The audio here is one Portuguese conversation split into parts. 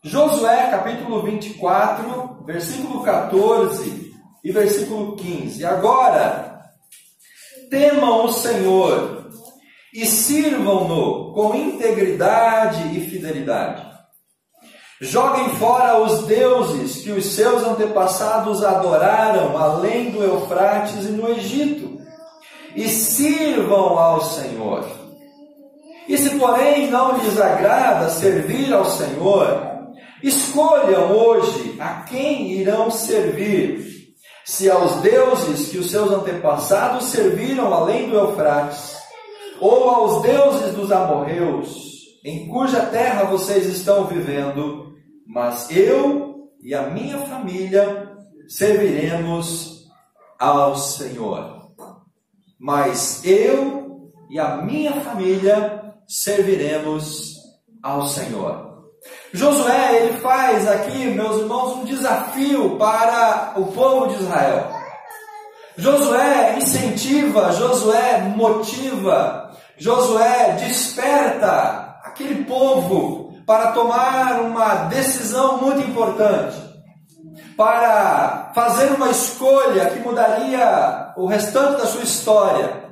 Josué capítulo 24, versículo 14 e versículo 15. Agora, temam o Senhor e sirvam-no com integridade e fidelidade. Joguem fora os deuses que os seus antepassados adoraram além do Eufrates e no Egito, e sirvam ao Senhor. E se, porém, não lhes agrada servir ao Senhor, escolham hoje a quem irão servir, se aos deuses que os seus antepassados serviram além do Eufrates, ou aos deuses dos amorreus, em cuja terra vocês estão vivendo, mas eu e a minha família serviremos ao Senhor. Mas eu e a minha família serviremos ao Senhor. Josué, ele faz aqui, meus irmãos, um desafio para o povo de Israel. Josué incentiva, Josué motiva, Josué desperta aquele povo para tomar uma decisão muito importante, para fazer uma escolha que mudaria o restante da sua história.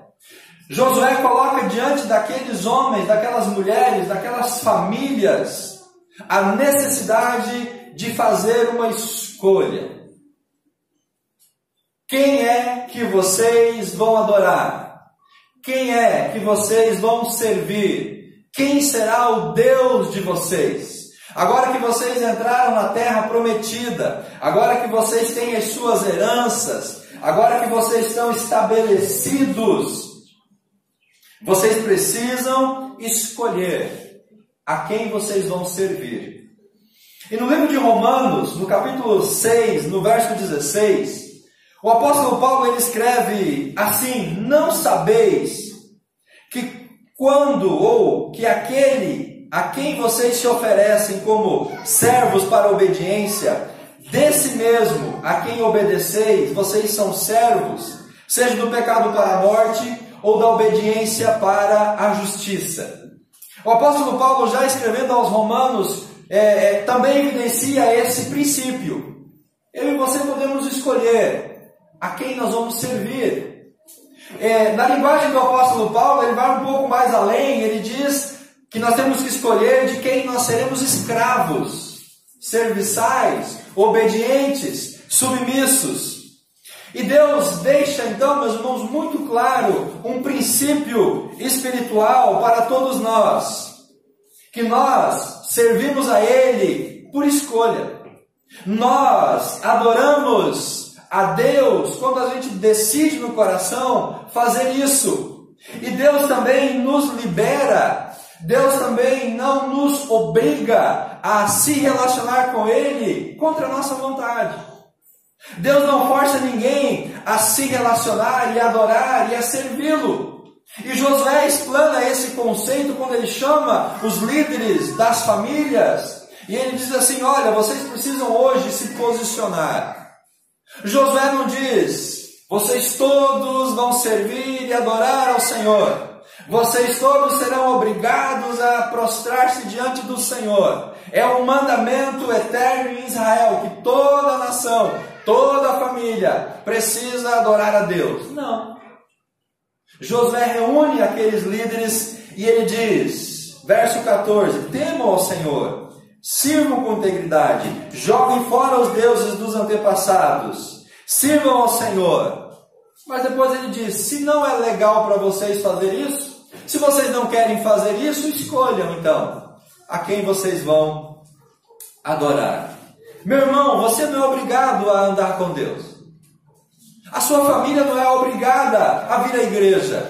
Josué coloca diante daqueles homens, daquelas mulheres, daquelas famílias, a necessidade de fazer uma escolha. Quem é que vocês vão adorar? Quem é que vocês vão servir? Quem será o Deus de vocês? Agora que vocês entraram na terra prometida, agora que vocês têm as suas heranças, agora que vocês estão estabelecidos, vocês precisam escolher a quem vocês vão servir. E no livro de Romanos, no capítulo 6, no verso 16, o apóstolo Paulo ele escreve assim: não sabeis que quando ou que aquele a quem vocês se oferecem como servos para a obediência, desse mesmo a quem obedeceis, vocês são servos, seja do pecado para a morte ou da obediência para a justiça. O apóstolo Paulo, já escrevendo aos Romanos, também evidencia esse princípio. Eu e você podemos escolher a quem nós vamos servir. Na linguagem do apóstolo Paulo, ele vai um pouco mais além. Ele diz que nós temos que escolher de quem nós seremos escravos, serviçais, obedientes, submissos. E Deus deixa então, meus irmãos, muito claro um princípio espiritual para todos nós, que nós servimos a Ele por escolha. Nós adoramos a Deus quando a gente decide no coração fazer isso. E Deus também nos libera, Deus também não nos obriga a se relacionar com Ele contra a nossa vontade. Deus não força ninguém a se relacionar e adorar e a servi-lo. E Josué explana esse conceito quando ele chama os líderes das famílias. E ele diz assim: olha, vocês precisam hoje se posicionar. Josué não diz: vocês todos vão servir e adorar ao Senhor. Vocês todos serão obrigados a prostrar-se diante do Senhor. É um mandamento eterno em Israel que toda a nação, toda a família precisa adorar a Deus. Não. Josué reúne aqueles líderes e ele diz, verso 14: temam ao Senhor, sirvam com integridade, joguem fora os deuses dos antepassados, sirvam ao Senhor. Mas depois ele diz: se não é legal para vocês fazer isso, se vocês não querem fazer isso, escolham então a quem vocês vão adorar. Meu irmão, você não é obrigado a andar com Deus. A sua família não é obrigada a vir à igreja.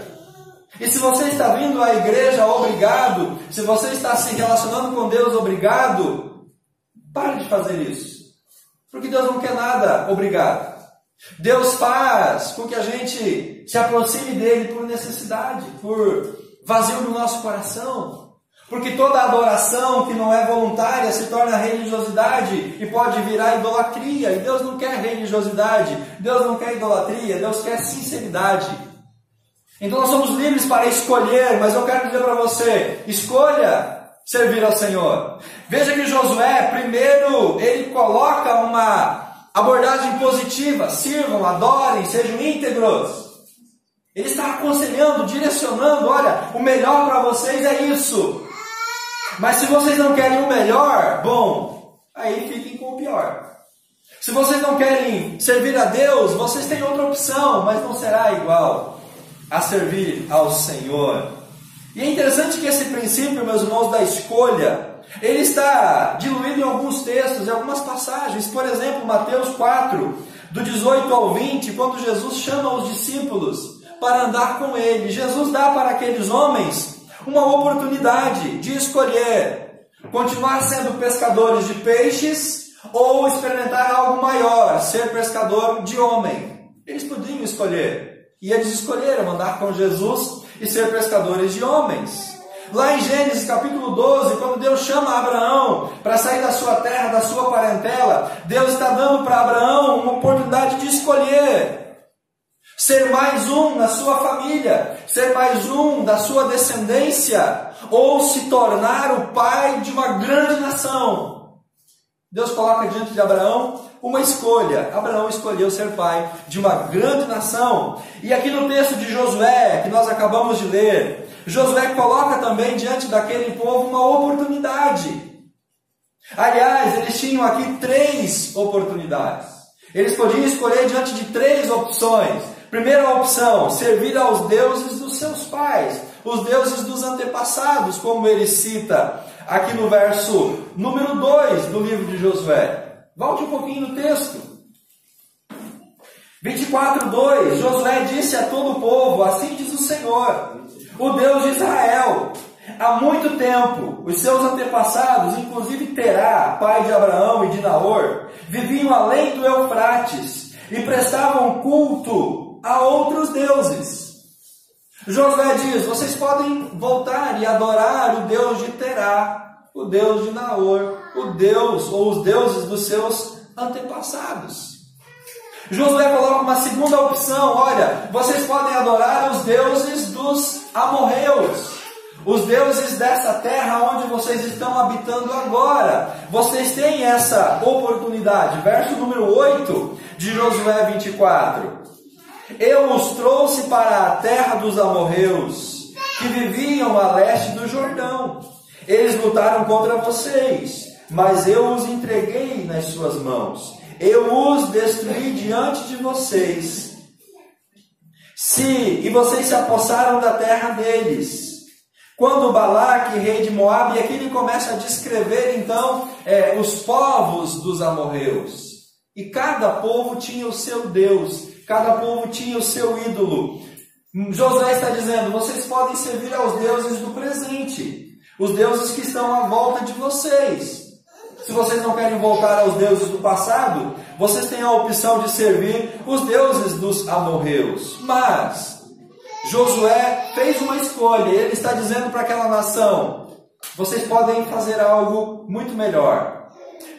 E se você está vindo à igreja obrigado, se você está se relacionando com Deus obrigado, pare de fazer isso. Porque Deus não quer nada obrigado. Deus faz com que a gente se aproxime dele por necessidade, por vazio no nosso coração. Porque toda adoração que não é voluntária se torna religiosidade e pode virar idolatria. E Deus não quer religiosidade, Deus não quer idolatria, Deus quer sinceridade. Então nós somos livres para escolher, mas eu quero dizer para você: escolha servir ao Senhor. Veja que Josué, primeiro, ele coloca uma abordagem positiva: sirvam, adorem, sejam íntegros. Ele está aconselhando, direcionando: olha, o melhor para vocês é isso. Mas se vocês não querem o melhor, bom, aí fiquem com o pior. Se vocês não querem servir a Deus, vocês têm outra opção, mas não será igual a servir ao Senhor. E é interessante que esse princípio, meus irmãos, da escolha, ele está diluído em alguns textos, em algumas passagens. Por exemplo, Mateus 4, do 18 ao 20, quando Jesus chama os discípulos para andar com ele, Jesus dá para aqueles homens uma oportunidade de escolher: continuar sendo pescadores de peixes ou experimentar algo maior, ser pescador de homem. Eles podiam escolher, e eles escolheram andar com Jesus e ser pescadores de homens. Lá em Gênesis capítulo 12, quando Deus chama Abraão para sair da sua terra, da sua parentela, Deus está dando para Abraão uma oportunidade de escolher ser mais um na sua família, ser mais um da sua descendência, ou se tornar o pai de uma grande nação. Deus coloca diante de Abraão uma escolha. Abraão escolheu ser pai de uma grande nação. E aqui no texto de Josué, que nós acabamos de ler, Josué coloca também diante daquele povo uma oportunidade. Aliás, eles tinham aqui 3 oportunidades. Eles podiam escolher diante de 3 opções. Primeira opção: servir aos deuses dos seus pais, os deuses dos antepassados, como ele cita aqui no verso número 2 do livro de Josué. Volte um pouquinho no texto. 24:2, Josué disse a todo o povo: assim diz o Senhor, o Deus de Israel: há muito tempo, os seus antepassados, inclusive Terá, pai de Abraão e de Naor, viviam além do Eufrates e prestavam culto a outros deuses. Josué diz: vocês podem voltar e adorar o Deus de Terá, o Deus de Naor, o Deus ou os deuses dos seus antepassados. Josué coloca uma segunda opção: olha, vocês podem adorar os deuses dos amorreus, os deuses dessa terra onde vocês estão habitando agora. Vocês têm essa oportunidade. Verso número 8 de Josué 24. Eu os trouxe para a terra dos amorreus, que viviam a leste do Jordão. Eles lutaram contra vocês, mas eu os entreguei nas suas mãos. Eu os destruí diante de vocês. E vocês se apossaram da terra deles. Quando Balaque, rei de Moabe, e aqui ele começa a descrever então os povos dos amorreus. E cada povo tinha o seu Deus, cada povo tinha o seu ídolo. Josué está dizendo: vocês podem servir aos deuses do presente, os deuses que estão à volta de vocês. Se vocês não querem voltar aos deuses do passado, vocês têm a opção de servir os deuses dos amorreus. Mas Josué fez uma escolha, e ele está dizendo para aquela nação: vocês podem fazer algo muito melhor.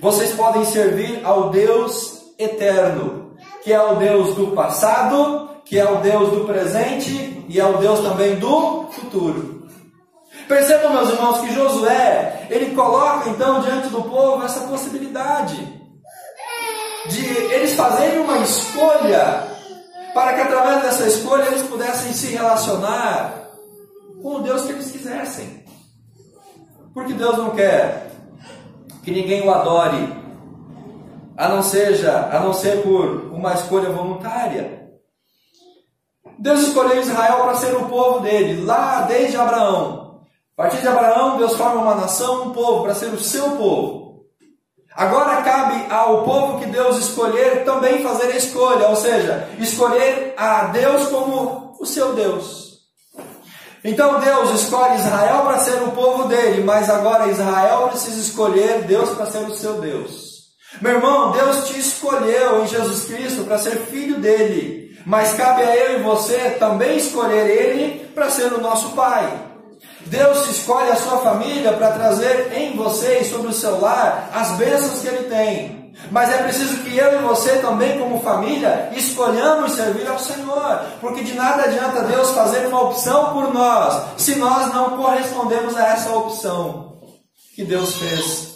Vocês podem servir ao Deus eterno, que é o Deus do passado, que é o Deus do presente e é o Deus também do futuro. Percebam, meus irmãos, que Josué, ele coloca então diante do povo essa possibilidade de eles fazerem uma escolha, para que através dessa escolha eles pudessem se relacionar com o Deus que eles quisessem. Porque Deus não quer que ninguém o adore, a não ser por uma escolha voluntária. Deus escolheu Israel para ser o povo dele, lá desde Abraão. A partir de Abraão, Deus forma uma nação, um povo, para ser o seu povo. Agora cabe ao povo que Deus escolher também fazer a escolha, ou seja, escolher a Deus como o seu Deus. Então Deus escolhe Israel para ser o povo dele, mas agora Israel precisa escolher Deus para ser o seu Deus. Meu irmão, Deus te escolheu em Jesus Cristo para ser filho dele, mas cabe a eu e você também escolher ele para ser o nosso Pai. Deus escolhe a sua família para trazer em você e sobre o seu lar as bênçãos que ele tem. Mas é preciso que eu e você também, como família, escolhamos servir ao Senhor, porque de nada adianta Deus fazer uma opção por nós, se nós não correspondemos a essa opção. que Deus fez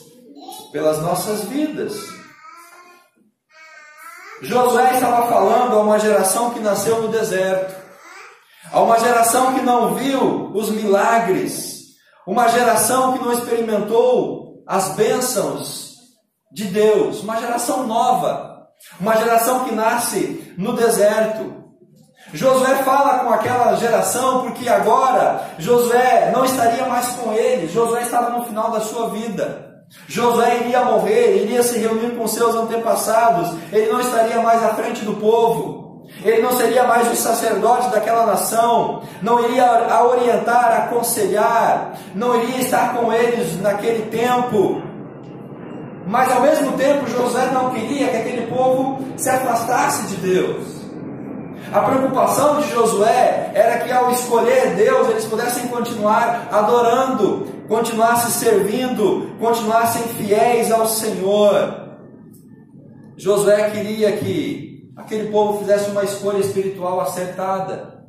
pelas nossas vidas. Josué estava falando a uma geração que nasceu no deserto, a uma geração que não viu os milagres, uma geração que não experimentou as bênçãos de Deus, uma geração nova, uma geração que nasce no deserto. Josué fala com aquela geração porque agora Josué não estaria mais com eles, Josué estava no final da sua vida. Josué iria morrer, iria se reunir com seus antepassados, ele não estaria mais à frente do povo, ele não seria mais o sacerdote daquela nação, não iria a orientar, aconselhar, não iria estar com eles naquele tempo. Mas ao mesmo tempo Josué não queria que aquele povo se afastasse de Deus. A preocupação de Josué era que ao escolher Deus, eles pudessem continuar adorando, continuar se servindo, continuassem fiéis ao Senhor. Josué queria que aquele povo fizesse uma escolha espiritual acertada.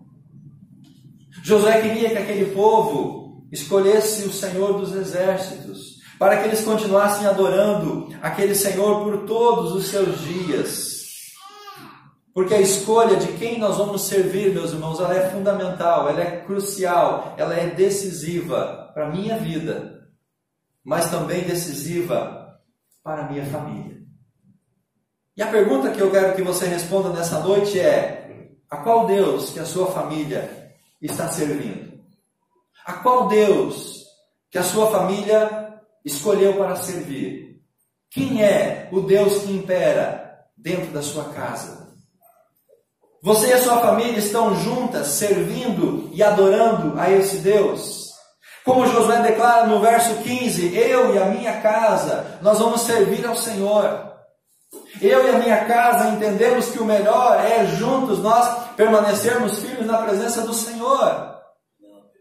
Josué queria que aquele povo escolhesse o Senhor dos exércitos, para que eles continuassem adorando aquele Senhor por todos os seus dias. Porque a escolha de quem nós vamos servir, meus irmãos, ela é fundamental, ela é crucial, ela é decisiva para a minha vida, mas também decisiva para a minha família. E a pergunta que eu quero que você responda nessa noite é: a qual Deus que a sua família está servindo? A qual Deus que a sua família escolheu para servir? Quem é o Deus que impera dentro da sua casa? Você e a sua família estão juntas, servindo e adorando a esse Deus? Como Josué declara no verso 15, eu e a minha casa, nós vamos servir ao Senhor. Eu e a minha casa entendemos que o melhor é juntos nós permanecermos firmes na presença do Senhor.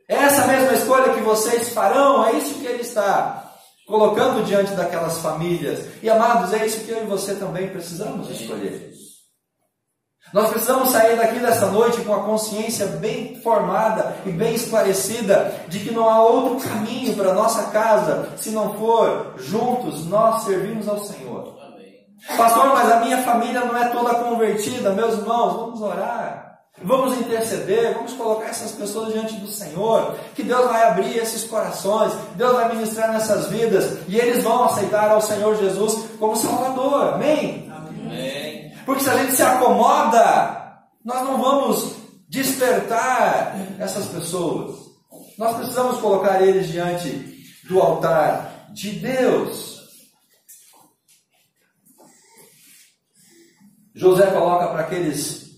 Essa mesma escolha que vocês farão, é isso que Ele está colocando diante daquelas famílias. E amados, é isso que eu e você também precisamos escolher. Nós precisamos sair daqui dessa noite com a consciência bem formada e bem esclarecida de que não há outro caminho para a nossa casa se não for juntos nós servirmos ao Senhor. Pastor, mas a minha família não é toda convertida. Meus irmãos, vamos orar, vamos interceder, vamos colocar essas pessoas diante do Senhor, que Deus vai abrir esses corações, Deus vai ministrar nessas vidas e eles vão aceitar ao Senhor Jesus como Salvador. Amém? Amém. Porque se a gente se acomoda, nós não vamos despertar essas pessoas. Nós precisamos colocar eles diante do altar de Deus. Josué coloca para aqueles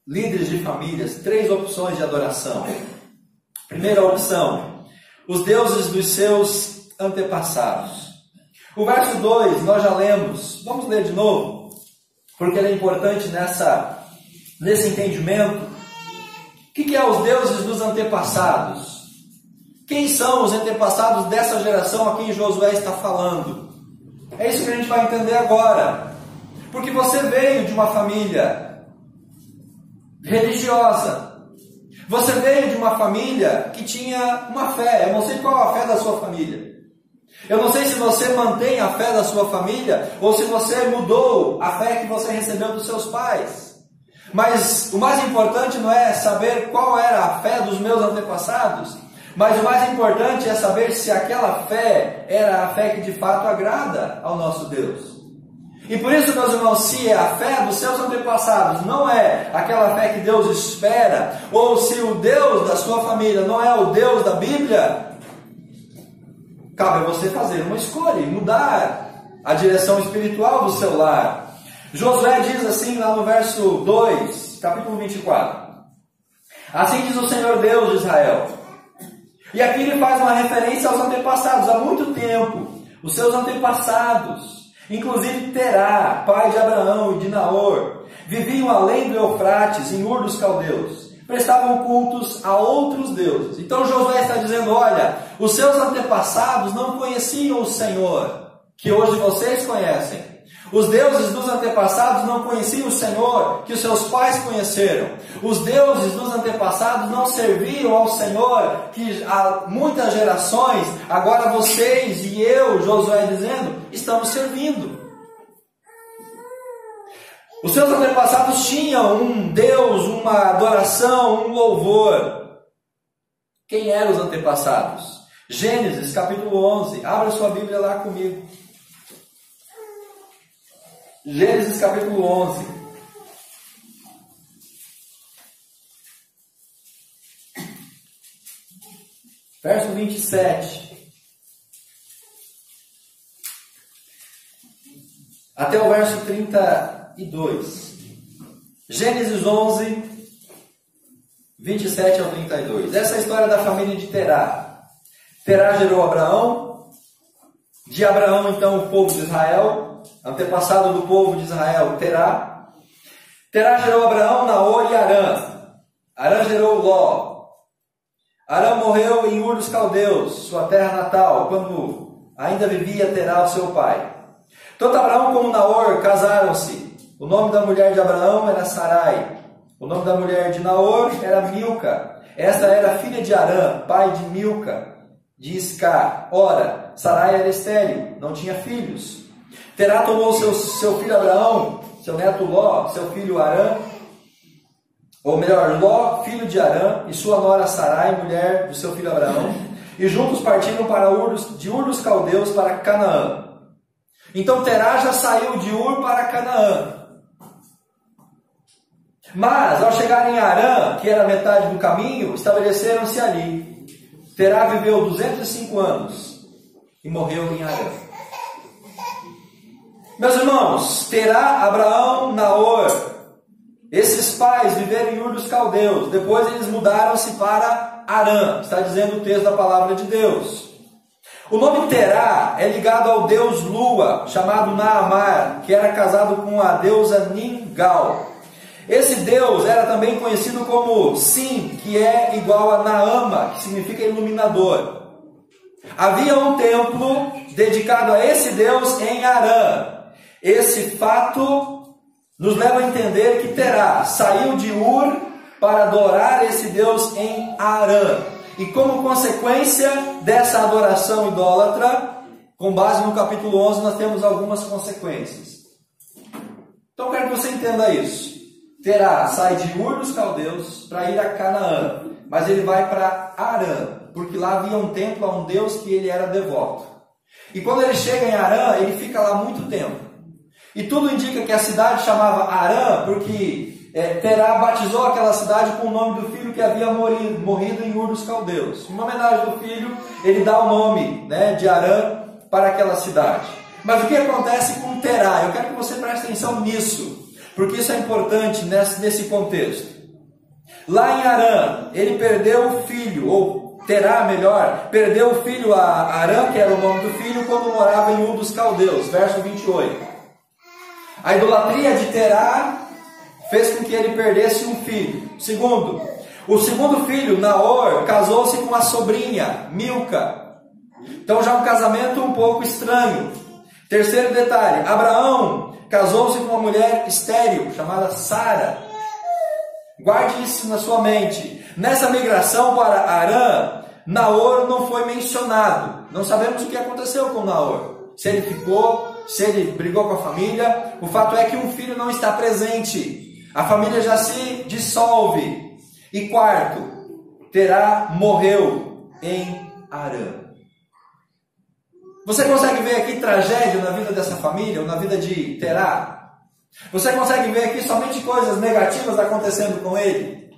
líderes de famílias 3 opções de adoração. Primeira opção, os deuses dos seus antepassados. O verso 2 nós já lemos, vamos ler de novo, porque ele é importante nesse entendimento. O que é os deuses dos antepassados? Quem são os antepassados dessa geração a quem Josué está falando? É isso que a gente vai entender agora. Porque você veio de uma família religiosa. Você veio de uma família que tinha uma fé. Eu não sei qual a fé da sua família. Eu não sei se você mantém a fé da sua família ou se você mudou a fé que você recebeu dos seus pais. Mas o mais importante não é saber qual era a fé dos meus antepassados, mas o mais importante é saber se aquela fé era a fé que de fato agrada ao nosso Deus. E por isso, meus irmãos, se a fé dos seus antepassados não é aquela fé que Deus espera, ou se o Deus da sua família não é o Deus da Bíblia, cabe a você fazer uma escolha e mudar a direção espiritual do seu lar. Josué diz assim lá no verso 2, capítulo 24. Assim diz o Senhor Deus de Israel. E aqui ele faz uma referência aos antepassados. Há muito tempo, os seus antepassados, inclusive Terá, pai de Abraão e de Naor, viviam além do Eufrates, em Ur dos Caldeus. Prestavam cultos a outros deuses. Então Josué está dizendo, olha, os seus antepassados não conheciam o Senhor, que hoje vocês conhecem. Os deuses dos antepassados não conheciam o Senhor que os seus pais conheceram. Os deuses dos antepassados não serviam ao Senhor que há muitas gerações, agora vocês e eu, Josué dizendo, estamos servindo. Os seus antepassados tinham um Deus, uma adoração, um louvor. Quem eram os antepassados? Gênesis capítulo 11. Abra sua Bíblia lá comigo. Gênesis capítulo 11. Verso 27. Até o verso 32. Gênesis 11, 27 ao 32. Essa é a história da família de Terá. Terá gerou Abraão. De Abraão, então, o povo de Israel. Antepassado do povo de Israel, Terá. Terá gerou Abraão, Naor e Harã. Harã gerou Ló. Harã morreu em Ur dos Caldeus, sua terra natal, quando ainda vivia Terá, o seu pai. Tanto Abraão como Naor casaram-se. O nome da mulher de Abraão era Sarai. O nome da mulher de Naor era Milca. Esta era filha de Harã, pai de Milca, de Iscar. Ora, Sarai era estéril, não tinha filhos. Terá tomou seu filho Abraão, seu neto Ló, seu filho Harã, ou melhor, Ló, filho de Harã, e sua nora Sarai, mulher do seu filho Abraão, e juntos partiram para de Ur dos Caldeus para Canaã. Então Terá já saiu de Ur para Canaã. Mas, ao chegar em Harã, que era metade do caminho, estabeleceram-se ali. Terá viveu 205 anos e morreu em Harã. Meus irmãos, Terá, Abraão, Naor, esses pais viveram em Ur dos Caldeus. Depois eles mudaram-se para Harã, está dizendo o texto da palavra de Deus. O nome Terá é ligado ao deus Lua, chamado Naamar, que era casado com a deusa Ningal. Esse deus era também conhecido como Sim, que é igual a Naama, que significa iluminador. Havia um templo dedicado a esse deus em Harã. Esse fato nos leva a entender que Terá saiu de Ur para adorar esse Deus em Harã. E como consequência dessa adoração idólatra, com base no capítulo 11, nós temos algumas consequências. Então eu quero que você entenda isso. Terá sai de Ur dos Caldeus para ir a Canaã, mas ele vai para Harã, porque lá havia um templo a um Deus que ele era devoto. E quando ele chega em Harã, ele fica lá muito tempo. E tudo indica que a cidade chamava Harã, porque Terá batizou aquela cidade com o nome do filho que havia morrido em Ur dos Caldeus. Em homenagem do filho, ele dá o nome, de Harã para aquela cidade. Mas o que acontece com Terá? Eu quero que você preste atenção nisso, porque isso é importante nesse contexto. Lá em Harã, ele perdeu o filho, ou Terá, melhor, perdeu o filho a Harã, que era o nome do filho, quando morava em Ur dos Caldeus. Verso 28. A idolatria de Terá fez com que ele perdesse um filho. Segundo, o segundo filho, Naor, casou-se com a sobrinha, Milca. Então já um casamento um pouco estranho. Terceiro detalhe, Abraão casou-se com uma mulher estéril, chamada Sara. Guarde isso na sua mente. Nessa migração para Harã, Naor não foi mencionado. Não sabemos o que aconteceu com Naor. Se ele ficou, se ele brigou com a família. O fato é que um filho não está presente. A família já se dissolve. E quarto, Terá morreu em Harã. Você consegue ver aqui tragédia na vida dessa família, ou na vida de Terá? Você consegue ver aqui somente coisas negativas acontecendo com ele?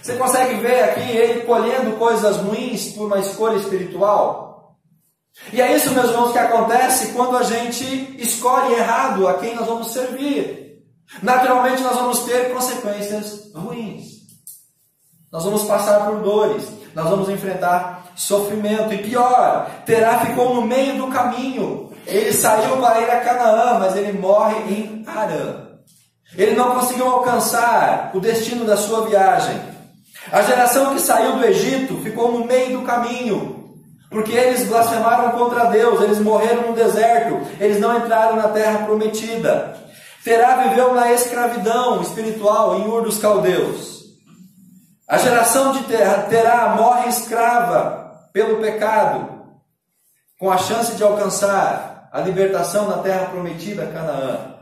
Você consegue ver aqui ele colhendo coisas ruins por uma escolha espiritual? E é isso, meus irmãos, que acontece quando a gente escolhe errado a quem nós vamos servir. Naturalmente nós vamos ter consequências ruins. Nós vamos passar por dores. Nós vamos enfrentar sofrimento. E pior, Terá ficou no meio do caminho. Ele saiu para ir a Canaã, mas ele morre em Harã. Ele não conseguiu alcançar o destino da sua viagem. A geração que saiu do Egito ficou no meio do caminho. Porque eles blasfemaram contra Deus, eles morreram no deserto, eles não entraram na terra prometida. Terá viveu na escravidão espiritual em Ur dos Caldeus. A geração de Terá morre escrava pelo pecado, com a chance de alcançar a libertação na terra prometida, Canaã.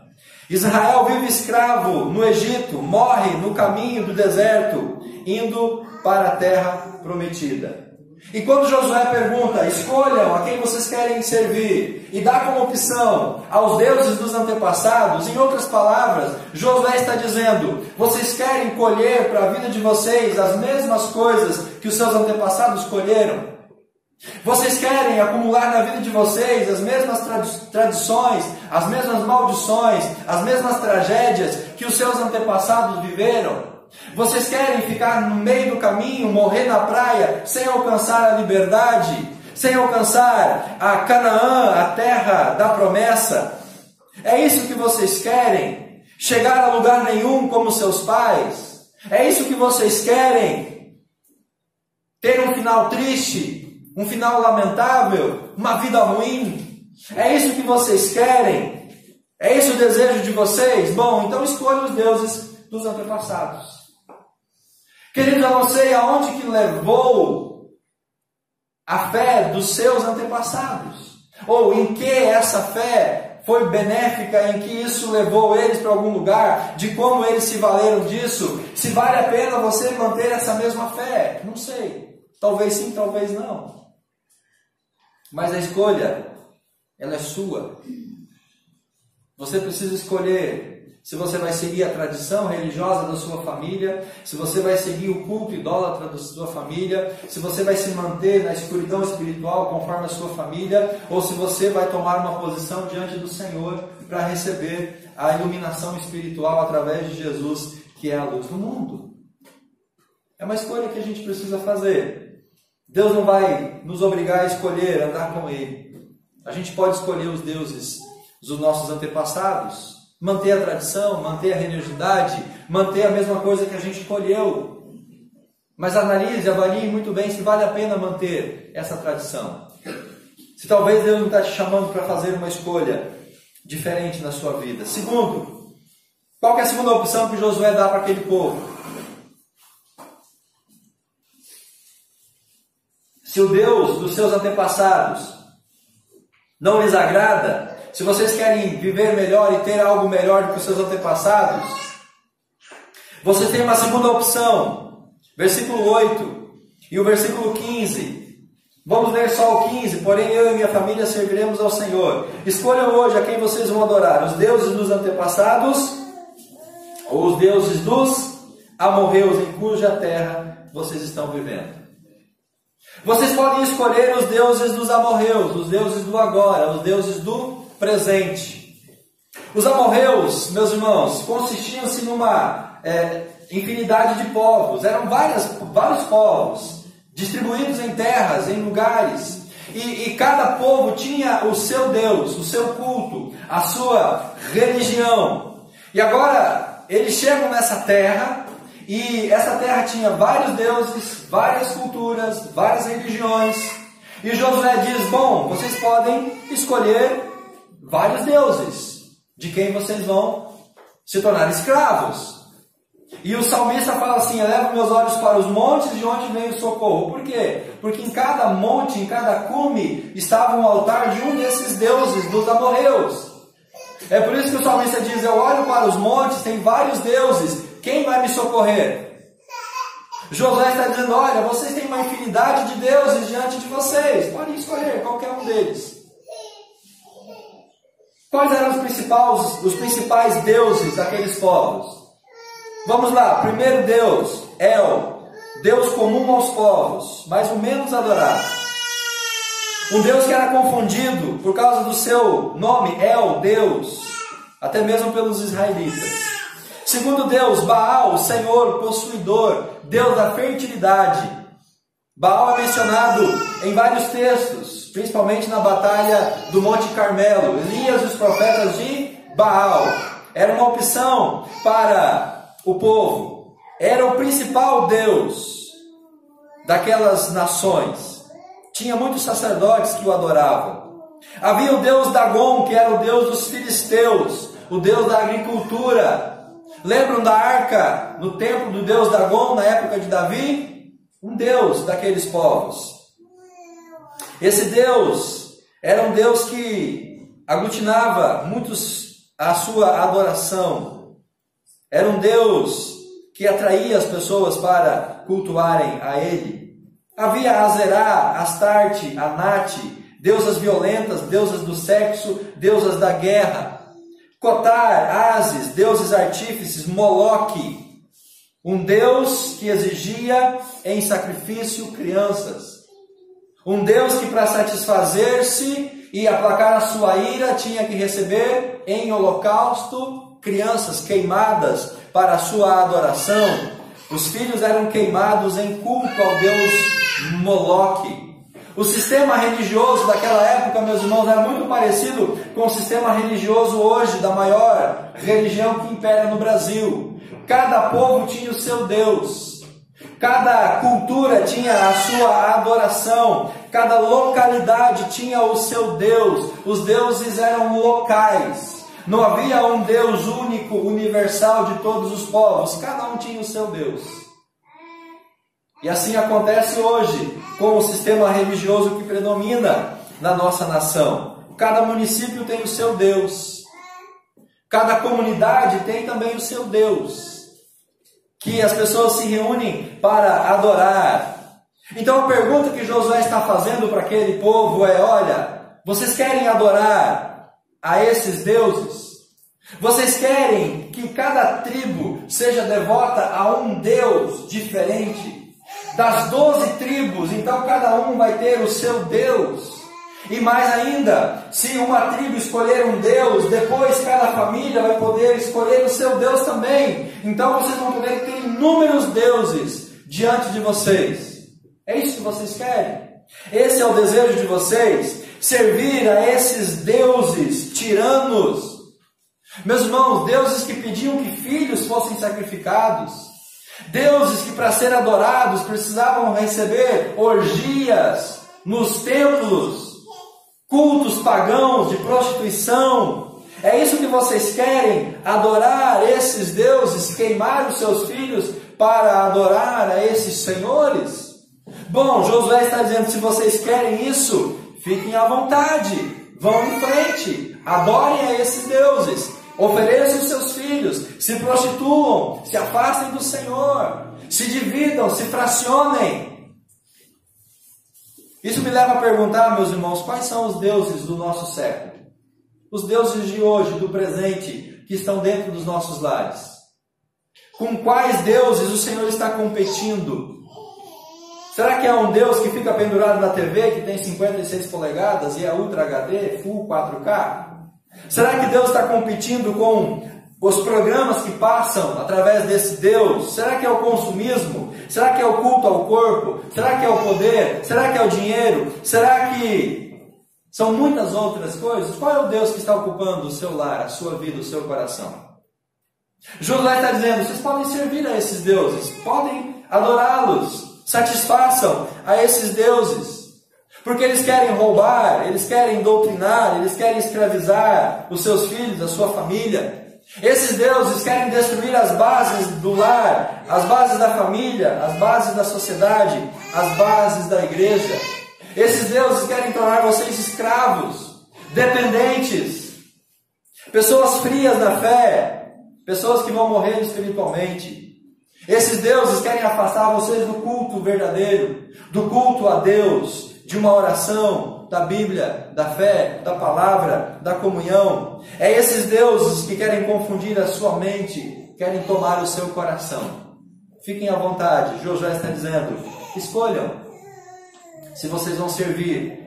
Israel vive escravo no Egito, morre no caminho do deserto, indo para a terra prometida. E quando Josué pergunta, escolham a quem vocês querem servir, e dá como opção aos deuses dos antepassados, em outras palavras, Josué está dizendo, vocês querem colher para a vida de vocês as mesmas coisas que os seus antepassados colheram? Vocês querem acumular na vida de vocês as mesmas tradições, as mesmas maldições, as mesmas tragédias que os seus antepassados viveram? Vocês querem ficar no meio do caminho, morrer na praia, sem alcançar a liberdade, sem alcançar a Canaã, a terra da promessa? É isso que vocês querem? Chegar a lugar nenhum como seus pais? É isso que vocês querem? Ter um final triste? Um final lamentável? Uma vida ruim? É isso que vocês querem? É esse o desejo de vocês? Bom, então escolham os deuses dos antepassados. Queridos, eu não sei aonde que levou a fé dos seus antepassados, ou em que essa fé foi benéfica, em que isso levou eles para algum lugar, de como eles se valeram disso, se vale a pena você manter essa mesma fé, não sei, talvez sim, talvez não, mas a escolha, ela é sua. Você precisa escolher se você vai seguir a tradição religiosa da sua família, se você vai seguir o culto idólatra da sua família, se você vai se manter na escuridão espiritual conforme a sua família, ou se você vai tomar uma posição diante do Senhor para receber a iluminação espiritual através de Jesus, que é a luz do mundo. É uma escolha que a gente precisa fazer. Deus não vai nos obrigar a escolher andar com Ele. A gente pode escolher os deuses dos nossos antepassados, manter a tradição, manter a religiosidade, manter a mesma coisa que a gente escolheu. Mas analise, avalie muito bem se vale a pena manter essa tradição. Se talvez Deus não está te chamando para fazer uma escolha diferente na sua vida. Segundo, qual que é a segunda opção que Josué dá para aquele povo? Se o Deus dos seus antepassados não lhes agrada, se vocês querem viver melhor e ter algo melhor do que os seus antepassados, vocês têm uma segunda opção. Versículo 8 e o versículo 15. Vamos ler só o 15. Porém eu e minha família serviremos ao Senhor. Escolham hoje a quem vocês vão adorar: os deuses dos antepassados ou os deuses dos amorreus em cuja terra vocês estão vivendo. Vocês podem escolher os deuses dos amorreus, os deuses do agora, os deuses do presente. Os amorreus, meus irmãos, consistiam-se numa infinidade de povos. Eram vários povos, distribuídos em terras, em lugares. E cada povo tinha o seu Deus, o seu culto, a sua religião. E agora, eles chegam nessa terra, e essa terra tinha vários deuses, várias culturas, várias religiões. E Josué diz, bom, vocês podem escolher vários deuses, de quem vocês vão se tornar escravos. E o salmista fala assim, eleva meus olhos para os montes, de onde vem o socorro. Por quê? Porque em cada monte, em cada cume, estava um altar de um desses deuses, dos amorreus. É por isso que o salmista diz, eu olho para os montes, tem vários deuses, quem vai me socorrer? Josué está dizendo, olha, vocês têm uma infinidade de deuses diante de vocês, podem escolher qualquer um deles. Quais eram os principais deuses daqueles povos? Vamos lá, primeiro Deus, El, Deus comum aos povos, mas o menos adorado. Um Deus que era confundido por causa do seu nome, El, Deus, até mesmo pelos israelitas. Segundo Deus, Baal, o Senhor possuidor, Deus da fertilidade. Baal é mencionado em vários textos, principalmente na batalha do Monte Carmelo. Elias e os profetas de Baal. Era uma opção para o povo. Era o principal Deus daquelas nações. tinha muitos sacerdotes que o adoravam. Havia o deus Dagon, que era o deus dos filisteus, o deus da agricultura. Lembram da arca no templo do deus Dagon na época de Davi? Um deus daqueles povos. Esse deus era um deus que aglutinava muitos a sua adoração. Era um deus que atraía as pessoas para cultuarem a ele. Havia Azerá, Astarte, Anate, deusas violentas, deusas do sexo, deusas da guerra. Cotar, Ases, deuses artífices, Moloque, um deus que exigia em sacrifício crianças. Um Deus que, para satisfazer-se e aplacar a sua ira, tinha que receber em holocausto crianças queimadas para a sua adoração. Os filhos eram queimados em culto ao Deus Moloque. O sistema religioso daquela época, meus irmãos, era muito parecido com o sistema religioso hoje, da maior religião que impera no Brasil. Cada povo tinha o seu Deus. Cada cultura tinha a sua adoração, cada localidade tinha o seu Deus, os deuses eram locais, não havia um Deus único, universal de todos os povos, cada um tinha o seu Deus. E assim acontece hoje com o sistema religioso que predomina na nossa nação. Cada município tem o seu Deus, cada comunidade tem também o seu Deus, que as pessoas se reúnem para adorar. Então a pergunta que Josué está fazendo para aquele povo é: olha, vocês querem adorar a esses deuses? Vocês querem que cada tribo seja devota a um Deus diferente? Das 12 tribos, então cada um vai ter o seu Deus. E mais ainda, se uma tribo escolher um Deus, depois cada família vai poder escolher o seu Deus também. Então vocês vão poder ter inúmeros deuses diante de vocês. É isso que vocês querem? Esse é o desejo de vocês? Servir a esses deuses tiranos? Meus irmãos, deuses que pediam que filhos fossem sacrificados. Deuses que, para ser adorados, precisavam receber orgias nos templos. Cultos pagãos de prostituição. É isso que vocês querem? Adorar esses deuses? Queimar os seus filhos para adorar a esses senhores? Bom, Josué está dizendo: se vocês querem isso, fiquem à vontade, vão em frente, adorem a esses deuses, ofereçam os seus filhos, se prostituam, se afastem do Senhor, se dividam, se fracionem. Isso me leva a perguntar, meus irmãos, quais são os deuses do nosso século? Os deuses de hoje, do presente, que estão dentro dos nossos lares. Com quais deuses o Senhor está competindo? Será que é um Deus que fica pendurado na TV, que tem 56 polegadas e é Ultra HD, Full 4K? Será que Deus está competindo com os programas que passam através desse Deus? Será que é o consumismo? Será que é o culto ao corpo? Será que é o poder? Será que é o dinheiro? Será que são muitas outras coisas? Qual é o Deus que está ocupando o seu lar, a sua vida, o seu coração? Josué está dizendo: vocês podem servir a esses deuses, podem adorá-los, satisfaçam a esses deuses. Porque eles querem roubar, eles querem doutrinar, eles querem escravizar os seus filhos, a sua família. Esses deuses querem destruir as bases do lar, as bases da família, as bases da sociedade, as bases da igreja. Esses deuses querem tornar vocês escravos, dependentes, pessoas frias na fé, pessoas que vão morrer espiritualmente. Esses deuses querem afastar vocês do culto verdadeiro, do culto a Deus, de uma oração, da Bíblia, da fé, da palavra, da comunhão. É esses deuses que querem confundir a sua mente, querem tomar o seu coração. Fiquem à vontade, Josué está dizendo: escolham se vocês vão servir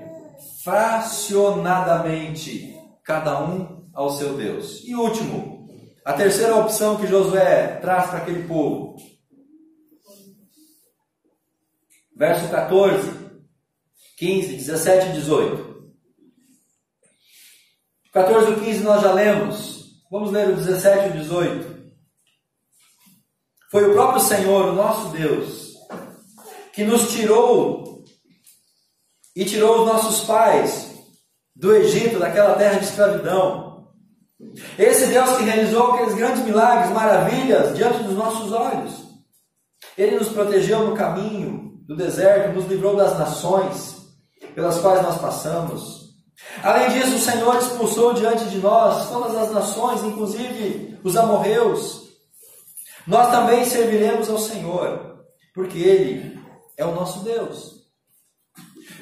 fracionadamente, cada um ao seu Deus. E último, a terceira opção que Josué traz para aquele povo. Verso 14. 15, 17 e 18. 14 e 15 nós já lemos. Vamos ler o 17 e o 18. Foi o próprio Senhor, o nosso Deus, que nos tirou e tirou os nossos pais do Egito, daquela terra de escravidão. Esse Deus que realizou aqueles grandes milagres, maravilhas diante dos nossos olhos. Ele nos protegeu no caminho do deserto, nos livrou das nações pelas quais nós passamos. Além disso, o Senhor expulsou diante de nós todas as nações, inclusive os amorreus. Nós também serviremos ao Senhor, porque Ele é o nosso Deus.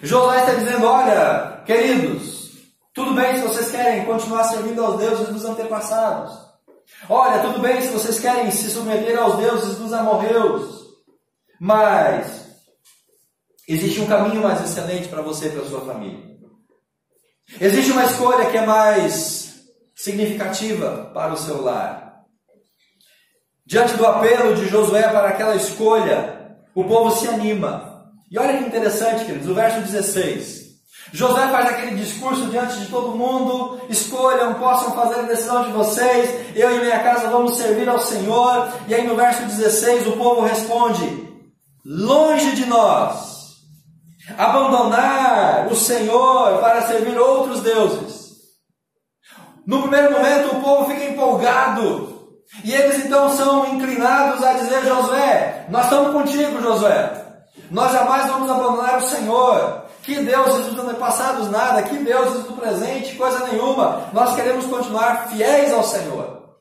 Josué está dizendo: olha, queridos, tudo bem se vocês querem continuar servindo aos deuses dos antepassados. Olha, tudo bem se vocês querem se submeter aos deuses dos amorreus. Mas existe um caminho mais excelente para você e para a sua família. Existe uma escolha que é mais significativa para o seu lar. Diante do apelo de Josué para aquela escolha, o povo se anima. E olha que interessante, queridos, o verso 16. Josué faz aquele discurso diante de todo mundo: escolham, possam fazer a decisão de vocês, eu e minha casa vamos servir ao Senhor. E aí no verso 16 o povo responde: longe de nós abandonar o Senhor para servir outros deuses. No primeiro momento o povo fica empolgado, e eles então são inclinados a dizer: Josué, nós estamos contigo, Josué. Nós jamais vamos abandonar o Senhor. Que deuses dos antepassados nada, que deuses do presente, coisa nenhuma. Nós queremos continuar fiéis ao Senhor.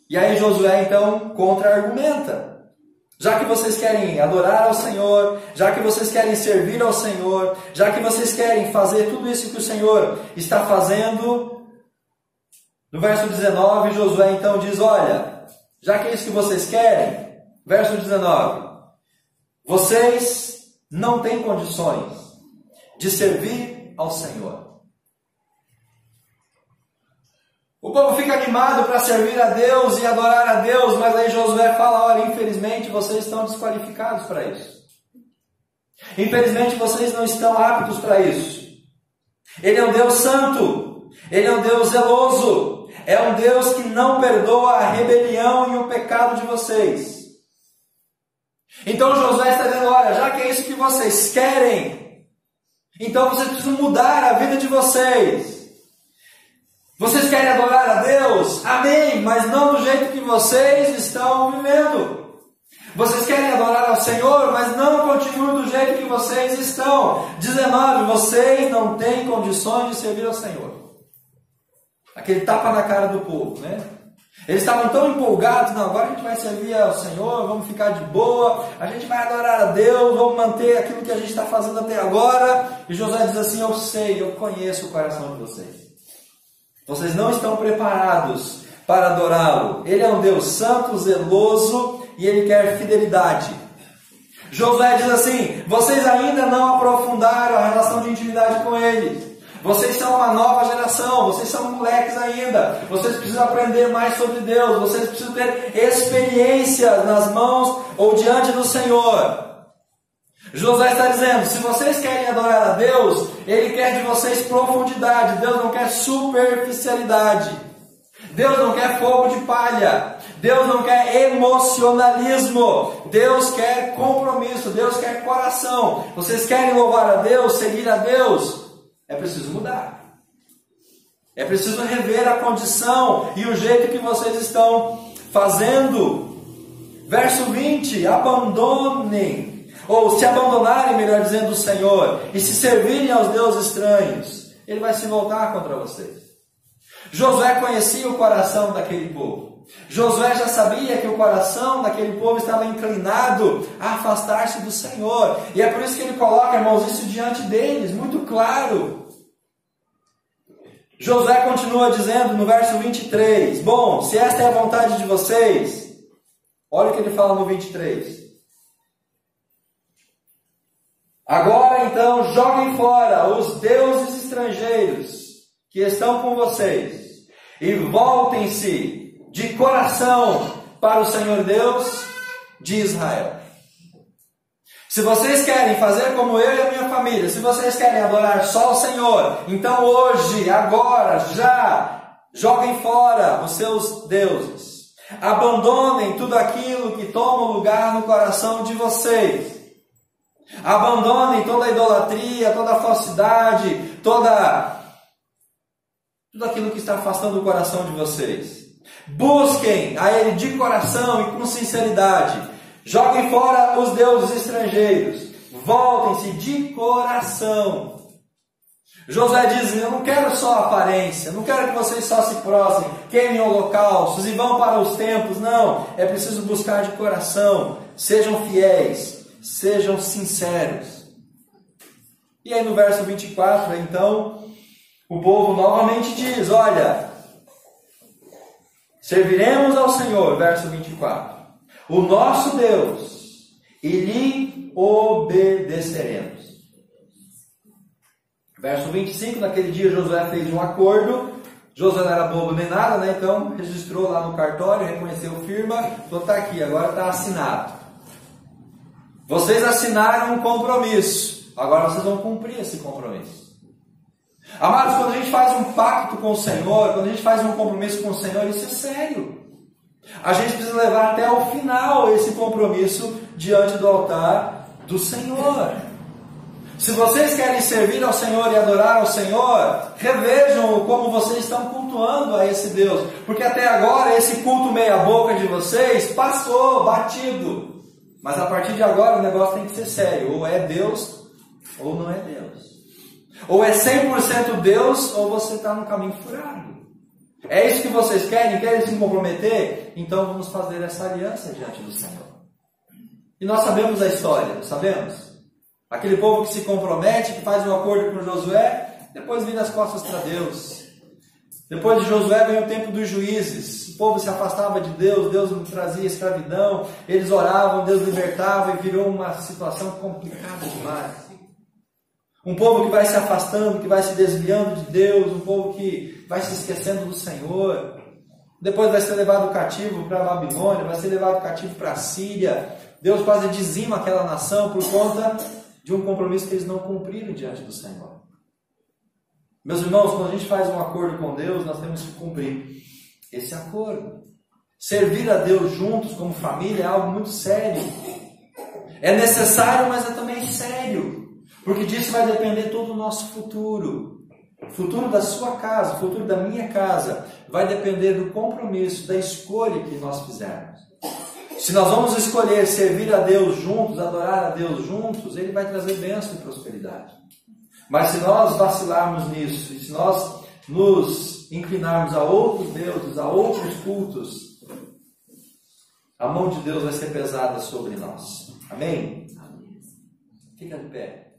E aí Josué então contra-argumenta: já que vocês querem adorar ao Senhor, já que vocês querem servir ao Senhor, já que vocês querem fazer tudo isso que o Senhor está fazendo, no verso 19, Josué então diz: olha, já que é isso que vocês querem, verso 19, vocês não têm condições de servir ao Senhor. O povo fica animado para servir a Deus e adorar a Deus, mas aí Josué fala: olha, infelizmente vocês estão desqualificados para isso. Infelizmente vocês não estão aptos para isso. Ele é um Deus santo, Ele é um Deus zeloso, é um Deus que não perdoa a rebelião e o pecado de vocês. Então Josué está dizendo: olha, já que é isso que vocês querem, então vocês precisam mudar a vida de vocês. Vocês querem adorar a Deus? Amém, mas não do jeito que vocês estão vivendo. Vocês querem adorar ao Senhor, mas não continuem do jeito que vocês estão. 19, vocês não têm condições de servir ao Senhor. Aquele tapa na cara do povo, né? Eles estavam tão empolgados: não, agora a gente vai servir ao Senhor, vamos ficar de boa, a gente vai adorar a Deus, vamos manter aquilo que a gente está fazendo até agora. E Josué diz assim: eu sei, eu conheço o coração de vocês. Vocês não estão preparados para adorá-lo. Ele é um Deus santo, zeloso, e Ele quer fidelidade. Josué diz assim: vocês ainda não aprofundaram a relação de intimidade com Ele. Vocês são uma nova geração, vocês são moleques ainda. Vocês precisam aprender mais sobre Deus. Vocês precisam ter experiência nas mãos ou diante do Senhor. Josué está dizendo: se vocês querem adorar a Deus, Ele quer de vocês profundidade. Deus não quer superficialidade. Deus não quer fogo de palha. Deus não quer emocionalismo. Deus quer compromisso. Deus quer coração. Vocês querem louvar a Deus, seguir a Deus? É preciso mudar. É preciso rever a condição e o jeito que vocês estão fazendo. Verso 20: abandonem, ou se abandonarem, melhor dizendo, o Senhor, e se servirem aos deuses estranhos, Ele vai se voltar contra vocês. Josué conhecia o coração daquele povo. Josué já sabia que o coração daquele povo estava inclinado a afastar-se do Senhor. E é por isso que ele coloca, irmãos, isso diante deles, muito claro. Josué continua dizendo no verso 23, bom, se esta é a vontade de vocês, olha o que ele fala no 23. Agora então joguem fora os deuses estrangeiros que estão com vocês e voltem-se de coração para o Senhor Deus de Israel. Se vocês querem fazer como eu e a minha família, se vocês querem adorar só o Senhor, então hoje, agora, já, joguem fora os seus deuses. Abandonem tudo aquilo que toma lugar no coração de vocês. Abandonem toda a idolatria, toda a falsidade, tudo aquilo que está afastando o coração de vocês. Busquem a Ele de coração e com sinceridade. Joguem fora os deuses estrangeiros. Voltem-se de coração. Josué diz: eu não quero só aparência, não quero que vocês só se prostrem, queimem holocaustos e vão para os templos. Não, é preciso buscar de coração. Sejam fiéis, sejam sinceros. E aí no verso 24, então, o povo novamente diz: olha, serviremos ao Senhor, verso 24, o nosso Deus, e lhe obedeceremos. Verso 25, naquele dia Josué fez um acordo. Josué não era bobo nem nada, né? Então registrou lá no cartório, reconheceu firma, então está aqui, agora está assinado. Vocês assinaram um compromisso, agora vocês vão cumprir esse compromisso. Amados, quando a gente faz um pacto com o Senhor, quando a gente faz um compromisso com o Senhor, isso é sério. A gente precisa levar até o final esse compromisso diante do altar do Senhor. Se vocês querem servir ao Senhor e adorar ao Senhor, revejam como vocês estão cultuando a esse Deus. Porque até agora esse culto meia boca de vocês passou, batido. Mas a partir de agora o negócio tem que ser sério. Ou é Deus, ou não é Deus. Ou é 100% Deus, ou você está no caminho furado. É isso que vocês querem? Querem se comprometer? Então vamos fazer essa aliança diante do Senhor. E nós sabemos a história, não sabemos? Aquele povo que se compromete, que faz um acordo com Josué, depois vira as costas para Deus. Depois de Josué vem o tempo dos juízes. O povo se afastava de Deus, Deus trazia escravidão, eles oravam, Deus libertava e virou uma situação complicada demais. Um povo que vai se afastando, que vai se desviando de Deus, um povo que vai se esquecendo do Senhor. Depois vai ser levado cativo para a Babilônia, vai ser levado cativo para a Síria. Deus quase dizima aquela nação por conta de um compromisso que eles não cumpriram diante do Senhor. Meus irmãos, quando a gente faz um acordo com Deus, nós temos que cumprir esse acordo. Servir a Deus juntos, como família, é algo muito sério. É necessário, mas é também sério. Porque disso vai depender todo o nosso futuro. O futuro da sua casa, o futuro da minha casa, vai depender do compromisso, da escolha que nós fizermos. Se nós vamos escolher servir a Deus juntos, adorar a Deus juntos, Ele vai trazer bênção e prosperidade. Mas se nós vacilarmos nisso, e se nós nos inclinarmos a outros deuses, a outros cultos, a mão de Deus vai ser pesada sobre nós. Amém? Fica de pé.